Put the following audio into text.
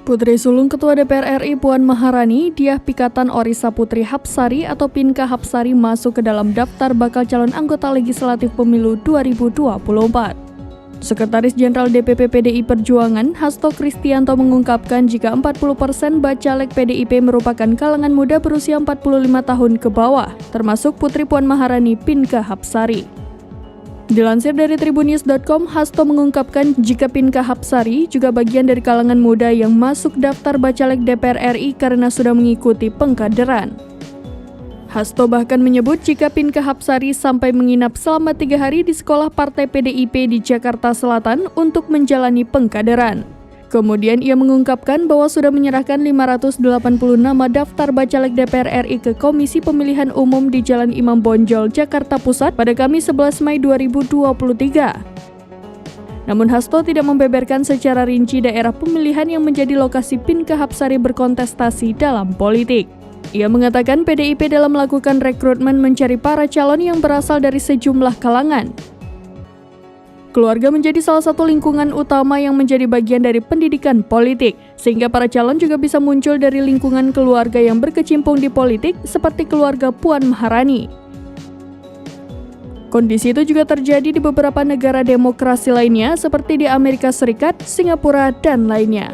Putri sulung Ketua DPR RI Puan Maharani, Diah Pikatan Orisa Putri Hapsari atau Pinka Hapsari masuk ke dalam daftar bakal calon anggota legislatif pemilu 2024. Sekretaris Jenderal DPP PDI Perjuangan, Hasto Kristianto mengungkapkan jika 40% bacalek PDIP merupakan kalangan muda berusia 45 tahun ke bawah, termasuk Putri Puan Maharani Pinka Hapsari. Dilansir dari tribunnews.com, Hasto mengungkapkan jika Pinka Hapsari juga bagian dari kalangan muda yang masuk daftar bacalek DPR RI karena sudah mengikuti pengkaderan. Hasto bahkan menyebut jika Pinka Hapsari sampai menginap selama 3 hari di sekolah partai PDIP di Jakarta Selatan untuk menjalani pengkaderan. Kemudian ia mengungkapkan bahwa sudah menyerahkan 580 nama daftar bacalek DPR RI ke Komisi Pemilihan Umum di Jalan Imam Bonjol, Jakarta Pusat pada Kamis 11 Mei 2023. Namun Hasto tidak membeberkan secara rinci daerah pemilihan yang menjadi lokasi Pinka Hapsari berkontestasi dalam politik. Ia mengatakan PDIP dalam melakukan rekrutmen mencari para calon yang berasal dari sejumlah kalangan. Keluarga menjadi salah satu lingkungan utama yang menjadi bagian dari pendidikan politik, sehingga para calon juga bisa muncul dari lingkungan keluarga yang berkecimpung di politik seperti keluarga Puan Maharani. Kondisi itu juga terjadi di beberapa negara demokrasi lainnya seperti di Amerika Serikat, Singapura, dan lainnya.